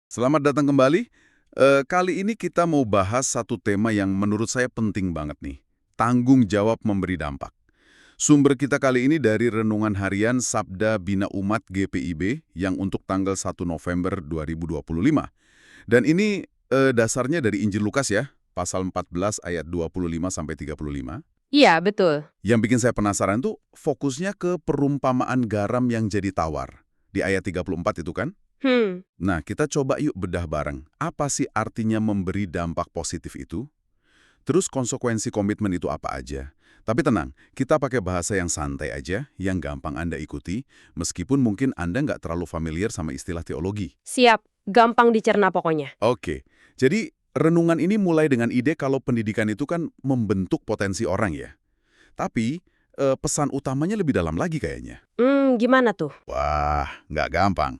Selamat datang kembali. Kali ini kita mau bahas satu tema yang menurut saya penting banget nih. Tanggung jawab memberi dampak. Sumber kita kali ini dari Renungan Harian Sabda Bina Umat GPIB yang untuk tanggal 1 November 2025. Dan ini dasarnya dari Injil Lukas ya, pasal 14 ayat 25-35. Iya, betul. Yang bikin saya penasaran tuh fokusnya ke perumpamaan garam yang jadi tawar. Di ayat 34 itu kan? Nah, kita coba yuk bedah bareng. Apa sih artinya memberi dampak positif itu? Terus konsekuensi komitmen itu apa aja? Tapi tenang, kita pakai bahasa yang santai aja, yang gampang Anda ikuti, meskipun mungkin Anda nggak terlalu familiar sama istilah teologi. Siap. Gampang dicerna pokoknya. Oke, jadi renungan ini mulai dengan ide kalau pendidikan itu kan membentuk potensi orang ya. Tapi, pesan utamanya lebih dalam lagi kayaknya. Gimana tuh? Wah, nggak gampang.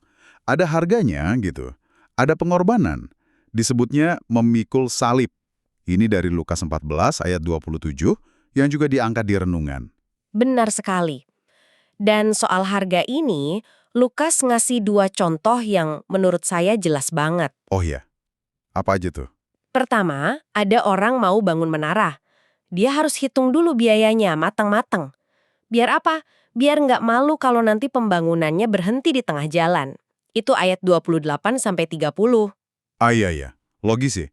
Ada harganya gitu. Ada pengorbanan. Disebutnya memikul salib. Ini dari Lukas 14 ayat 27 yang juga diangkat di renungan. Benar sekali. Dan soal harga ini, Lukas ngasih dua contoh yang menurut saya jelas banget. Oh ya, apa aja tuh? Pertama, ada orang mau bangun menara. Dia harus hitung dulu biayanya matang-matang. Biar apa? Biar nggak malu kalau nanti pembangunannya berhenti di tengah jalan. Itu ayat 28-30. Ah iya, logis sih.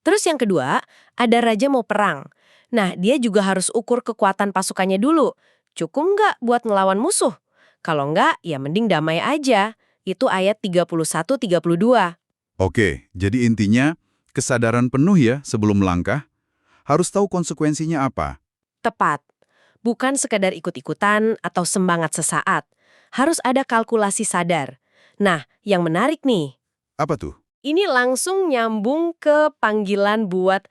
Terus yang kedua, ada raja mau perang. Nah, dia juga harus ukur kekuatan pasukannya dulu. Cukup nggak buat ngelawan musuh? Kalau nggak, ya mending damai aja. Itu ayat 31-32. Oke, jadi intinya kesadaran penuh ya sebelum melangkah. Harus tahu konsekuensinya apa. Tepat. Bukan sekedar ikut-ikutan atau semangat sesaat. Harus ada kalkulasi sadar. Nah, yang menarik nih, Apa tuh? ini langsung nyambung ke panggilan buat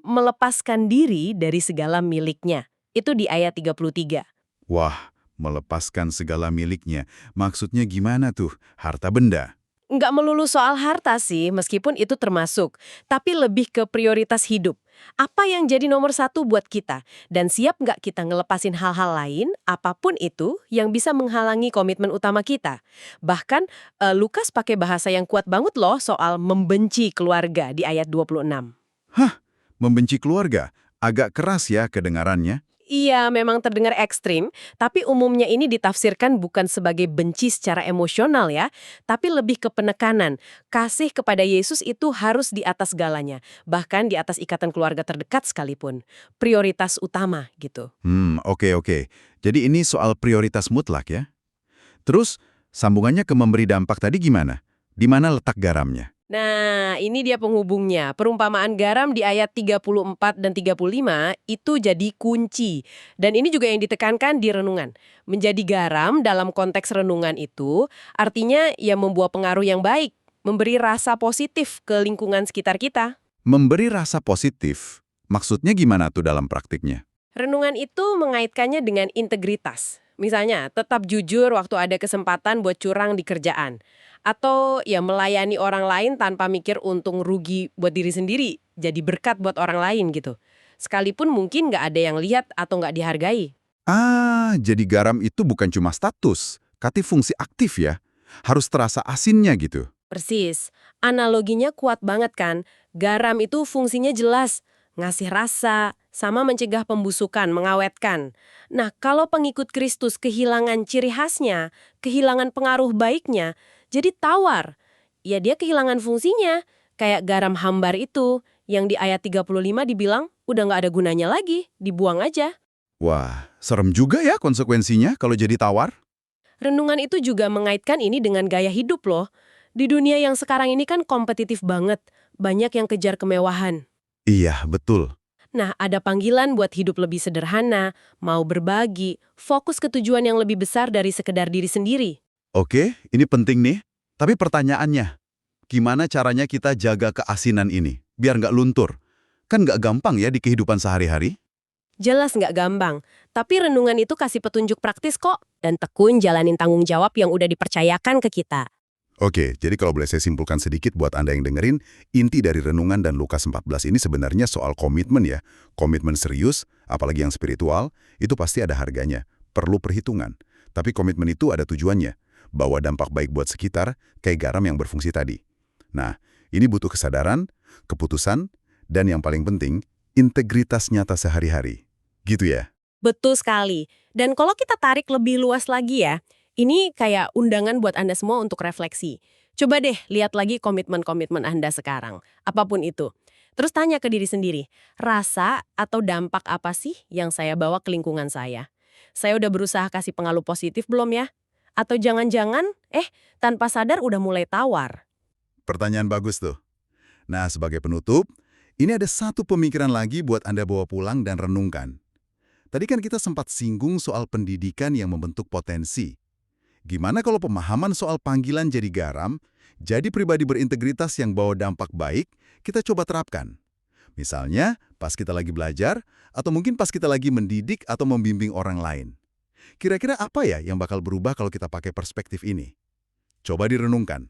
melepaskan diri dari segala miliknya. Itu di ayat 33. Wah, melepaskan segala miliknya. Maksudnya gimana tuh? Harta benda. Nggak melulu soal harta sih, meskipun itu termasuk. Tapi lebih ke prioritas hidup. Apa yang jadi nomor satu buat kita? Dan siap nggak kita ngelepasin hal-hal lain, apapun itu, yang bisa menghalangi komitmen utama kita? Bahkan, Lukas pakai bahasa yang kuat banget loh soal membenci keluarga di ayat 26. Hah, membenci keluarga? Agak keras ya kedengarannya. Iya, memang terdengar ekstrim, tapi umumnya ini ditafsirkan bukan sebagai benci secara emosional ya, tapi lebih ke penekanan. Kasih kepada Yesus itu harus di atas segalanya, bahkan di atas ikatan keluarga terdekat sekalipun. Prioritas utama gitu. Oke. Jadi ini soal prioritas mutlak ya. Terus, sambungannya ke memberi dampak tadi gimana? Di mana letak garamnya? Nah, ini dia penghubungnya. Perumpamaan garam di ayat 34 dan 35 itu jadi kunci. Dan ini juga yang ditekankan di renungan. Menjadi garam dalam konteks renungan itu artinya ya membuat pengaruh yang baik, memberi rasa positif ke lingkungan sekitar kita. Memberi rasa positif. Maksudnya gimana tuh dalam praktiknya? Renungan itu mengaitkannya dengan integritas. Misalnya, tetap jujur waktu ada kesempatan buat curang di kerjaan. Atau ya melayani orang lain tanpa mikir untung rugi buat diri sendiri. Jadi berkat buat orang lain gitu. Sekalipun mungkin nggak ada yang lihat atau nggak dihargai. Ah, jadi garam itu bukan cuma status, tapi fungsi aktif ya. Harus terasa asinnya gitu. Persis. Analoginya kuat banget kan. Garam itu fungsinya jelas. Ngasih rasa, sama mencegah pembusukan, mengawetkan. Nah, kalau pengikut Kristus kehilangan ciri khasnya, kehilangan pengaruh baiknya, jadi tawar. Ya dia kehilangan fungsinya. Kayak garam hambar itu, yang di ayat 35 dibilang, udah nggak ada gunanya lagi, dibuang aja. Wah, serem juga ya konsekuensinya kalau jadi tawar. Renungan itu juga mengaitkan ini dengan gaya hidup loh. Di dunia yang sekarang ini kan kompetitif banget, banyak yang kejar kemewahan. Iya, betul. Nah, ada panggilan buat hidup lebih sederhana, mau berbagi, fokus ke tujuan yang lebih besar dari sekedar diri sendiri. Oke, ini penting nih. Tapi pertanyaannya, gimana caranya kita jaga keasinan ini? Biar nggak luntur. Kan nggak gampang ya di kehidupan sehari-hari? Jelas nggak gampang, tapi renungan itu kasih petunjuk praktis kok, dan tekun jalanin tanggung jawab yang udah dipercayakan ke kita. Oke, jadi kalau boleh saya simpulkan sedikit buat Anda yang dengerin, inti dari Renungan dan Lukas 14 ini sebenarnya soal komitmen ya. Komitmen serius, apalagi yang spiritual, itu pasti ada harganya, perlu perhitungan. Tapi komitmen itu ada tujuannya, bawa dampak baik buat sekitar, kayak garam yang berfungsi tadi. Nah, ini butuh kesadaran, keputusan, dan yang paling penting, integritas nyata sehari-hari. Gitu ya? Betul sekali. Dan kalau kita tarik lebih luas lagi ya, ini kayak undangan buat Anda semua untuk refleksi. Coba deh lihat lagi komitmen-komitmen Anda sekarang, apapun itu. Terus tanya ke diri sendiri, rasa atau dampak apa sih yang saya bawa ke lingkungan saya? Saya udah berusaha kasih pengaruh positif belum ya? Atau jangan-jangan, tanpa sadar udah mulai tawar? Pertanyaan bagus tuh. Nah, sebagai penutup, ini ada satu pemikiran lagi buat Anda bawa pulang dan renungkan. Tadi kan kita sempat singgung soal pendidikan yang membentuk potensi. Gimana kalau pemahaman soal panggilan jadi garam, jadi pribadi berintegritas yang bawa dampak baik, kita coba terapkan. Misalnya, pas kita lagi belajar, atau mungkin pas kita lagi mendidik atau membimbing orang lain. Kira-kira apa ya yang bakal berubah kalau kita pakai perspektif ini? Coba direnungkan.